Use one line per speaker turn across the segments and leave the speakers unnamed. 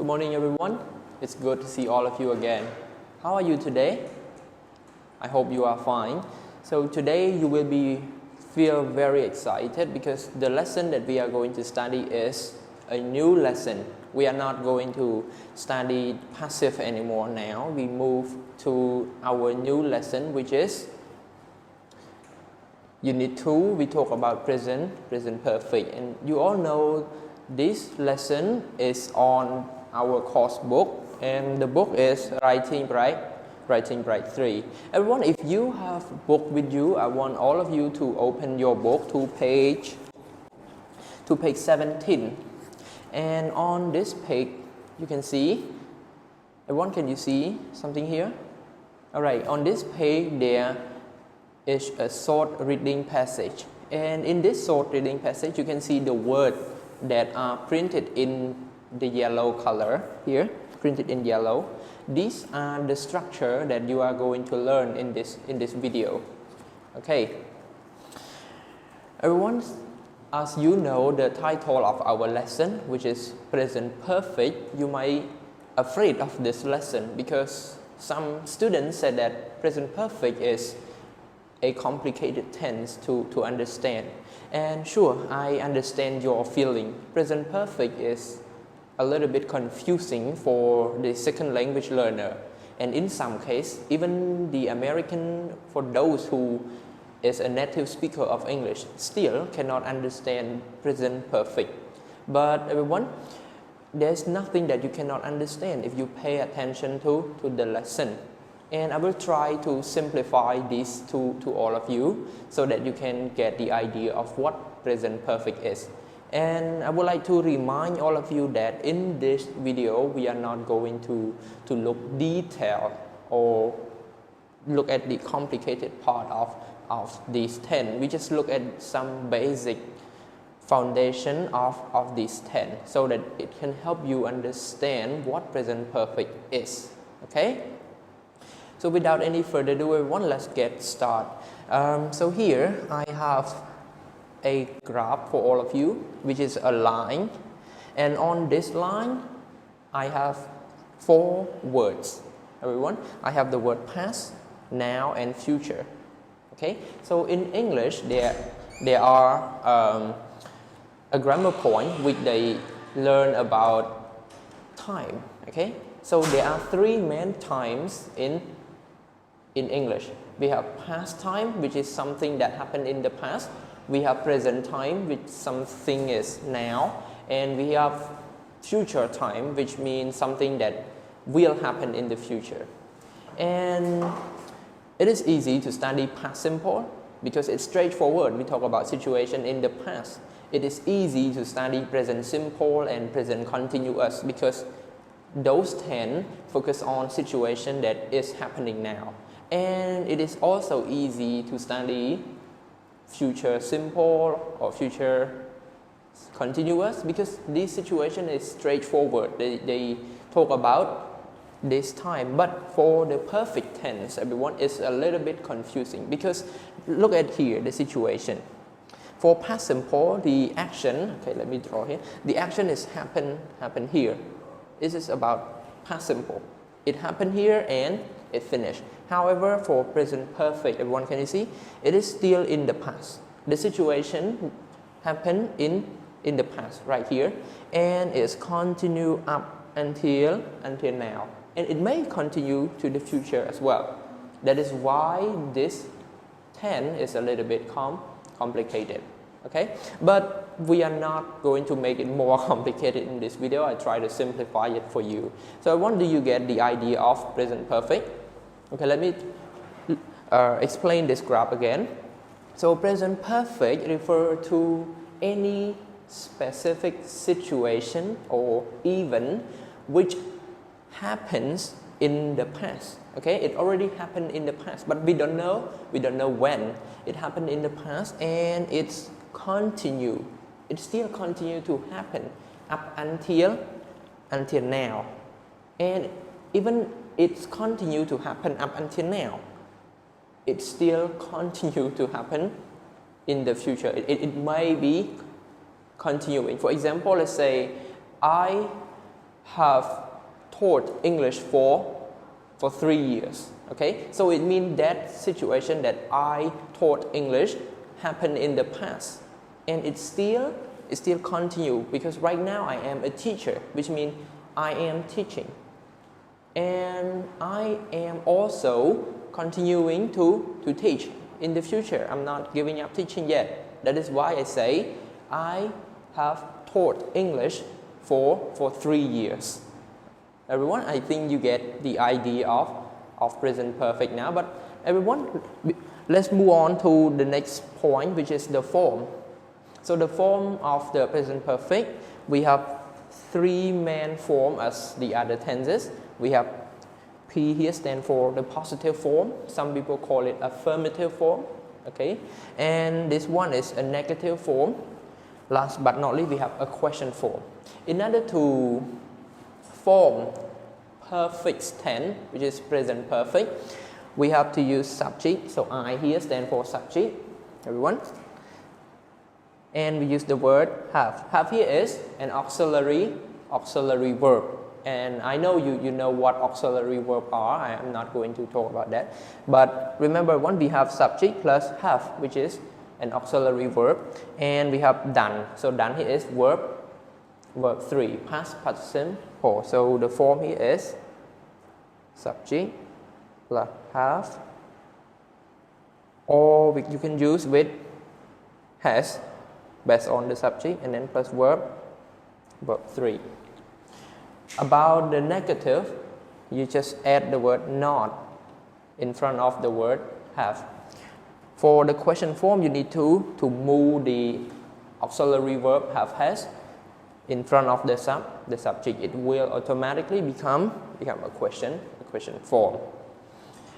morning everyone. It's good to see all of you again. How are you today? I hope you are fine. So today you will feel very excited because the lesson that we are going to study is a new lesson. We are not going to study passive anymore now. We move to our new lesson, which is Unit 2. We talk about present perfect. And you all know this lesson is on our course book, and the book is Writing Bright 3. Everyone, if you have book with you, I want all of you to open your book to page 17. And on this page, you can see, everyone, can you see something here? All right, on this page there is a short reading passage, and in this short reading passage you can see the words that are printed in the yellow color here, printed in yellow. These are the structure that you are going to learn in this video. Okay, everyone, as you know the title of our lesson, which is present perfect, you might afraid of this lesson because some students said that present perfect is a complicated tense to understand. And sure, I understand your feeling. Present perfect is a little bit confusing for the second language learner, and in some case even the American, for those who is a native speaker of English, still cannot understand present perfect. But everyone, there's nothing that you cannot understand if you pay attention to the lesson. And I will try to simplify this to all of you so that you can get the idea of what present perfect is. And I would like to remind all of you that in this video we are not going to look detailed or look at the complicated part of these 10. We just look at some basic foundation of these 10 so that it can help you understand what present perfect is. Okay? So without any further ado, everyone, let's get started. So here I have a graph for all of you, which is a line, and on this line I have 4 words. Everyone, I have the word past, now, and future. Okay, so in English there are a grammar point which they learn about time. Okay, so there are 3 main times in English. We have past time, which is something that happened in the past. We have present time, which something is now, and we have future time, which means something that will happen in the future. And it is easy to study past simple because it's straightforward. We talk about situation in the past. It is easy to study present simple and present continuous because those 10 focus on situation that is happening now. And it is also easy to study future simple or future continuous because this situation is straightforward. They talk about this time. But for the perfect tense, everyone, is a little bit confusing because look at here the situation. For past simple, the action, okay, let me draw here. The action is happen here. This is about past simple. It happened here and it finished. However, for present perfect, everyone, can you see? It is still in the past. The situation happened in the past right here, and it's continue up until now. And it may continue to the future as well. That is why this 10 is a little bit complicated. Okay? But we are not going to make it more complicated in this video. I try to simplify it for you. So I want you get the idea of present perfect. Okay, let me explain this graph again. So present perfect refers to any specific situation or event which happens in the past. Okay, it already happened in the past, but we don't know when it happened in the past, and it still continue to happen up until now, and even it's continue to happen up until now, it still continue to happen in the future. It may be continuing. For example, let's say I have taught English for 3 years. Okay, so it means that situation that I taught English happened in the past, and it still continue because right now I am a teacher, which means I am teaching, and I am also continuing to teach in the future. I'm not giving up teaching yet. That is why I say I have taught English for 3 years. Everyone, I think you get the idea of present perfect now. But everyone, let's move on to the next point, which is the form. So the form of the present perfect, we have 3 main forms as the other tenses. We have P here stand for the positive form. Some people call it affirmative form. Okay, and this one is a negative form. Last but not least, we have a question form. In order to form perfect tense, which is present perfect, we have to use subject. So I here stand for subject, everyone. And we use the word have. Have here is an auxiliary verb. And I know you know what auxiliary verb are. I am not going to talk about that. But remember, when we have subject plus have, which is an auxiliary verb, and we have done. So done here is verb 3, past simple. So the form here is subject plus have, or you can use with has based on the subject, and then plus verb 3. About the negative, you just add the word not in front of the word have. For the question form, you need to move the auxiliary verb have has in front of the subject. It will automatically become a question form.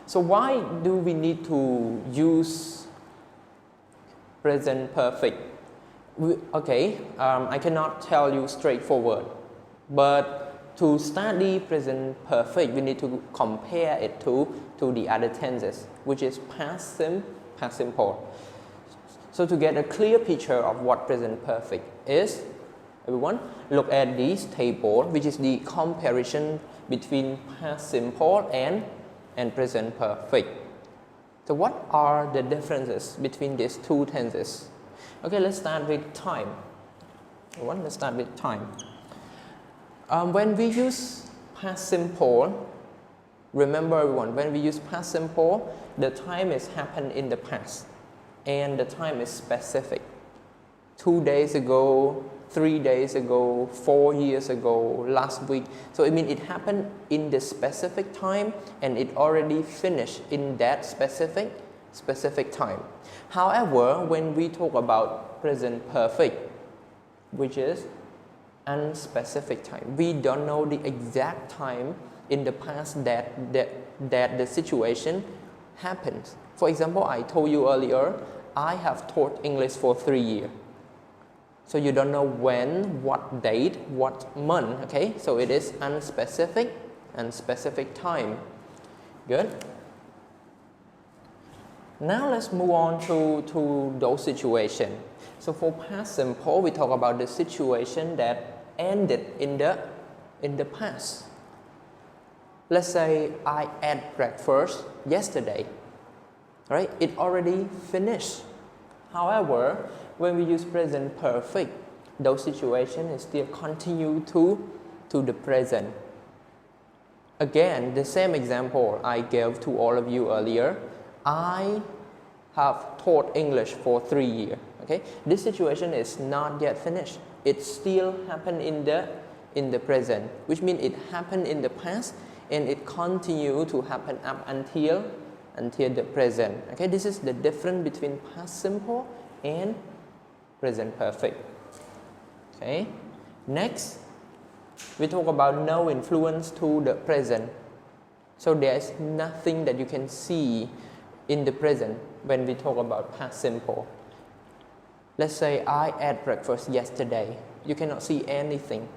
So why do we need to use present perfect? I cannot tell you straightforward, but to study present perfect, we need to compare it to the other tenses, which is past simple. So to get a clear picture of what present perfect is, everyone, look at this table, which is the comparison between past simple and present perfect. So what are the differences between these two tenses? Okay, let's start with time. Let's start with time. When we use past simple, remember everyone, when we use past simple, the time is happened in the past and the time is specific. 2 days ago, 3 days ago, 4 years ago, last week. So it means it happened in the specific time and it already finished in that specific time. However, when we talk about present perfect, which is unspecific time, we don't know the exact time in the past that the situation happens. For example, I told you earlier, I have taught English for 3 years. So you don't know when, what date, what month, okay? So it is unspecific time. Good? Now let's move on to those situations. So for past simple, we talk about the situation that ended in the past. Let's say I ate breakfast yesterday, right? It already finished. However, when we use present perfect, those situations still continue to the present. Again, the same example I gave to all of you earlier. I have taught English for 3 years. Okay, this situation is not yet finished. It still happened in the present, which means it happened in the past and it continue to happen up until the present. Okay, this is the difference between past simple and present perfect. Okay, next we talk about no influence to the present. So there is nothing that you can see in the present when we talk about past simple. Let's say I ate breakfast yesterday. You cannot see anything.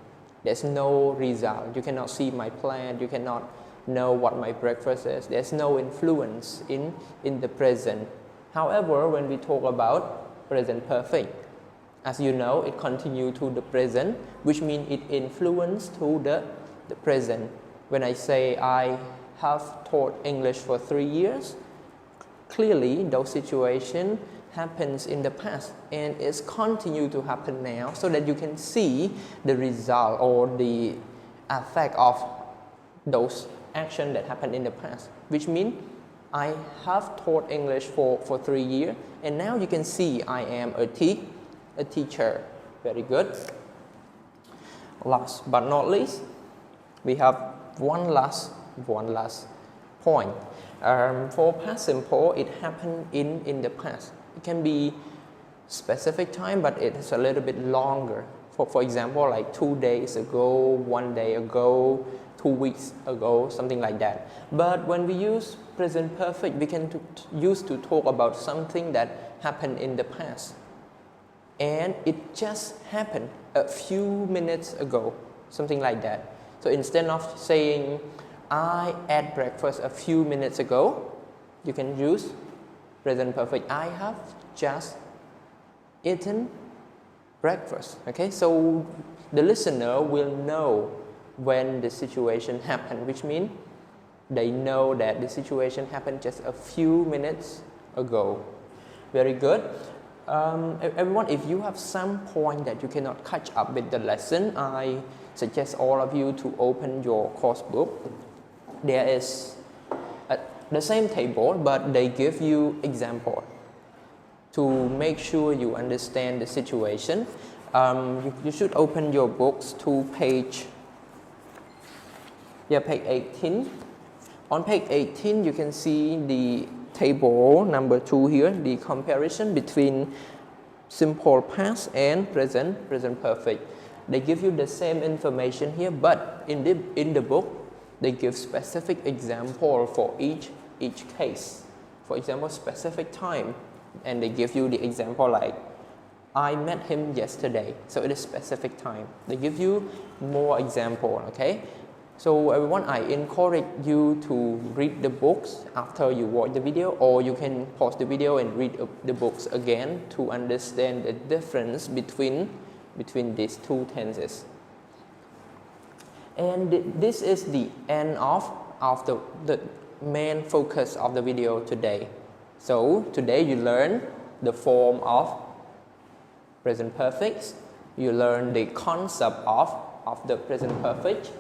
There's no result. You cannot see my plan. You cannot know what my breakfast is. There's no influence in the present. However, when we talk about present perfect, As you know, it continues to the present, which means it influences to the present. When I say I have taught English for 3 years, clearly those situations happens in the past and it's continue to happen now, so that you can see the result or the effect of those actions that happened in the past, which means I have taught English for 3 years and now you can see I am a teacher. Very good. Last but not least, we have one last point. For past simple, it happened in the past. It can be specific time, but it's a little bit longer. For example, like 2 days ago, 1 day ago, 2 weeks ago, something like that. But when we use present perfect, we can use to talk about something that happened in the past. And it just happened a few minutes ago, something like that. So instead of saying, I ate breakfast a few minutes ago, you can use present perfect. I have just eaten breakfast. Okay, so the listener will know when the situation happened, which means they know that the situation happened just a few minutes ago. Very good. Everyone, if you have some point that you cannot catch up with the lesson, I suggest all of you to open your course book. There is the same table, but they give you example to make sure you understand the situation. You should open your books to page 18. On page 18, you can see the table number 2 here, the comparison between simple past and present perfect. They give you the same information here, but in the book, they give specific example for each case. For example, specific time, and they give you the example like, I met him yesterday, so it is specific time. They give you more example, okay? So everyone, I encourage you to read the books after you watch the video, or you can pause the video and read the books again to understand the difference between these two tenses. And this is the end of the main focus of the video today. So today you learn the form of present perfect, you learn the concept of the present perfect,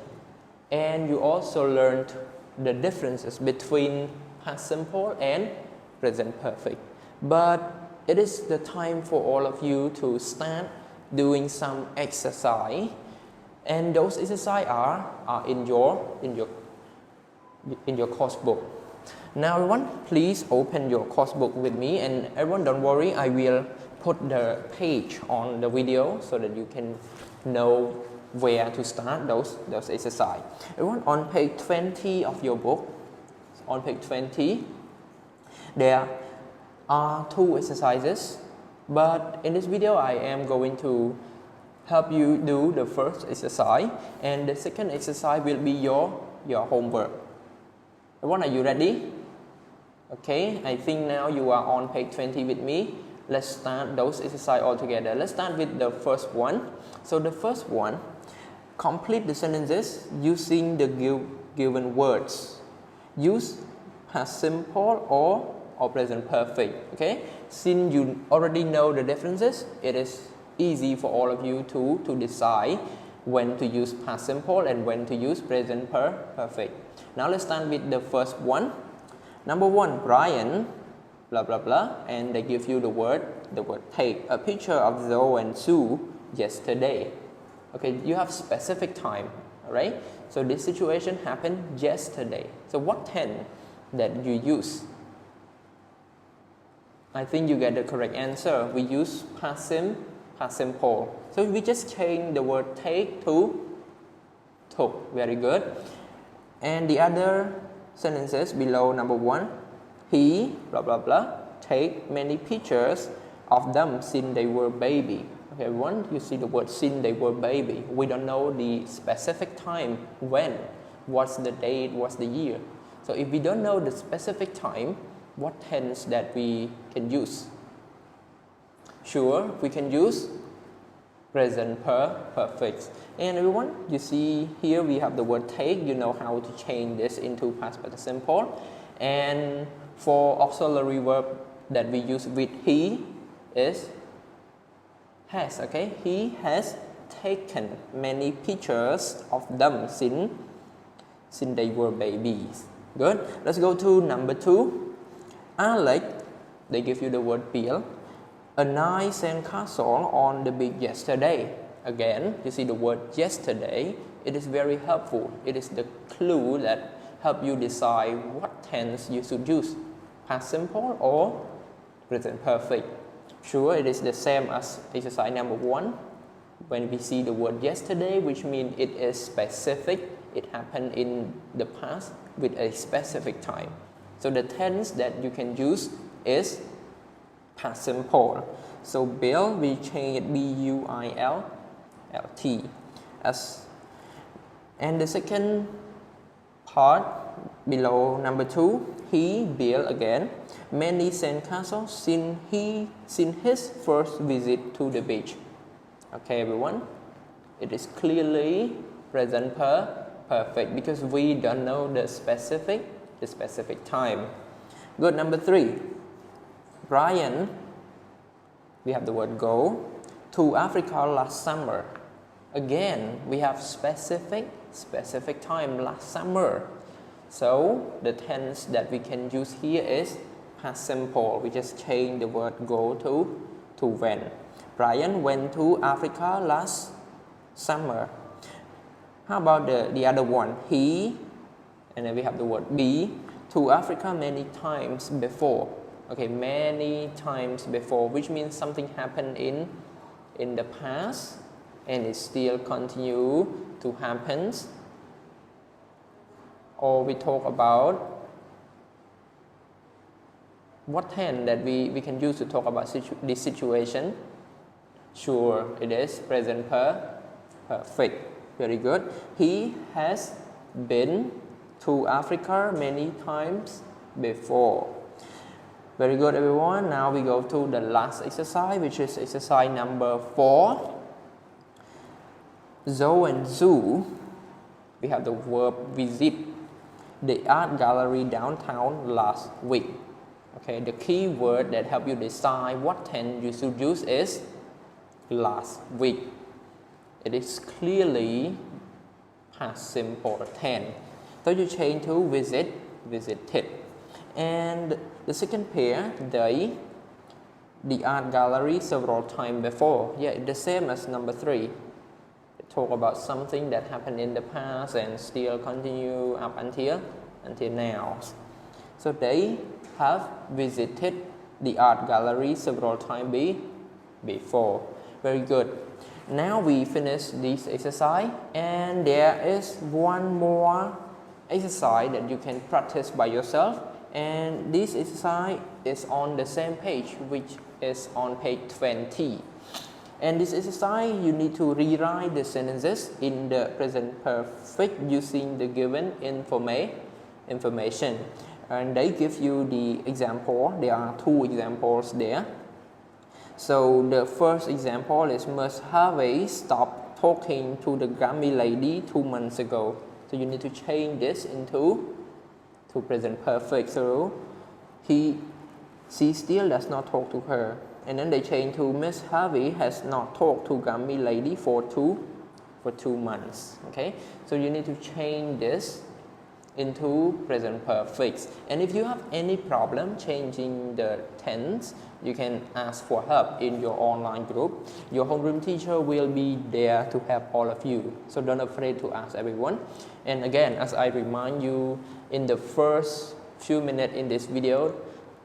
and you also learned the differences between past simple and present perfect. But it is the time for all of you to start doing some exercise, and those exercises are in your course book. Now everyone, please open your course book with me, and everyone don't worry, I will put the page on the video so that you can know where to start those exercises. Everyone, on page 20 of your book, on page 20, there are 2 exercises, but in this video I am going to help you do the first exercise, and the second exercise will be your homework. Everyone, are you ready? Okay, I think now you are on page 20 with me. Let's start those exercises all together. Let's start with the first one. So the first one, complete the sentences using the given words. Use past simple or present perfect. Okay, since you already know the differences, it is easy for all of you to decide when to use past simple and when to use present perfect. Now let's start with the first one. Number 1, Brian, blah blah blah, and they give you the word take a picture of Zoe and Sue yesterday. Okay, you have specific time, alright? So this situation happened yesterday. So what tense that you use? I think you get the correct answer. We use past simple. So we just change the word take to took. Very good. And the other sentences below number 1, he blah blah blah take many pictures of them since they were baby. Okay, everyone, you see the word since they were baby. We don't know the specific time when, what's the date, what's the year. So if we don't know the specific time, what tense that we can use? Sure, we can use present perfect. And everyone, you see here we have the word take. You know how to change this into past participle simple. And for auxiliary verb that we use with he is has. Okay, he has taken many pictures of them since they were babies. Good. Let's go to number 2. Alex, they give you the word build a nice sandcastle on the beach yesterday. Again, you see the word yesterday. It is very helpful. It is the clue that help you decide what tense you should use, past simple or present perfect. Sure, it is the same as exercise number 1. When we see the word yesterday, which means it is specific, it happened in the past with a specific time. So the tense that you can use is past simple. So build, we change it B-U-I-L-L-T as. And the second part below number 2, he built again many sandcastles since his first visit to the beach. Okay, everyone, it is clearly present perfect because we don't know the specific time. Good. Number 3, Brian, we have the word go to Africa last summer. Again, we have specific time, last summer. So the tense that we can use here is past simple. We just change the word go to when. Brian went to Africa last summer. How about the other one? He, and then we have the word be, to Africa many times before. Okay, many times before, which means something happened in the past and it still continue to happen. Or we talk about what tense that we can use to talk about this situation. Sure, it is present perfect. Very good. He has been to Africa many times before. Very good, everyone. Now we go to the last exercise, which is exercise number 4. Zoe and Zoo, we have the verb visit the art gallery downtown last week. Okay, the key word that help you decide what tense you should use is last week. It is clearly past simple tense. So you change to visited. And the second pair, the art gallery several times before. Yeah, it's the same as number 3. They talk about something that happened in the past and still continue up until now. So they have visited the art gallery several times before. Very good. Now we finish this exercise, and there is one more exercise that you can practice by yourself. And this exercise is on the same page, which is on page 20. And this exercise, you need to rewrite the sentences in the present perfect using the given information. And they give you the example. There are 2 examples there. So the first example is Miss Harvey stopped talking to the Grammy lady 2 months ago. So you need to change this into present perfect. So she still does not talk to her. And then they change to Miss Harvey has not talked to Grammy lady for 2 months. Okay, so you need to change this into present perfect. And if you have any problem changing the tense, you can ask for help in your online group. Your homeroom teacher will be there to help all of you. So don't afraid to ask everyone. And again, as I remind you in the first few minutes in this video,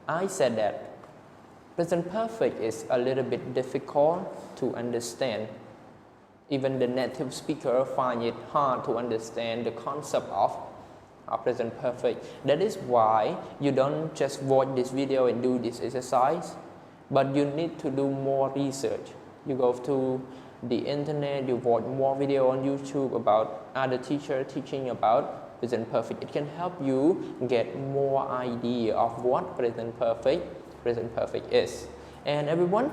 I said that present perfect is a little bit difficult to understand. Even the native speaker find it hard to understand the concept of present perfect. That is why you don't just watch this video and do this exercise, but you need to do more research. You go to the internet, you watch more video on YouTube about other teachers teaching about present perfect. It can help you get more idea of what present perfect is. And everyone,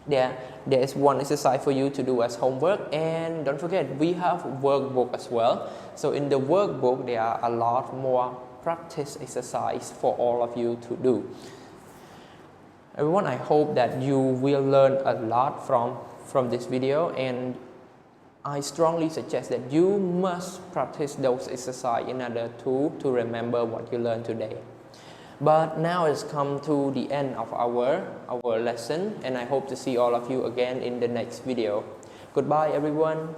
there is one exercise for you to do as homework, and don't forget we have workbook as well. So in the workbook there are a lot more practice exercise for all of you to do. Everyone, I hope that you will learn a lot from this video, and I strongly suggest that you must practice those exercises in order to remember what you learned today. But now it's come to the end of our lesson, and I hope to see all of you again in the next video. Goodbye everyone.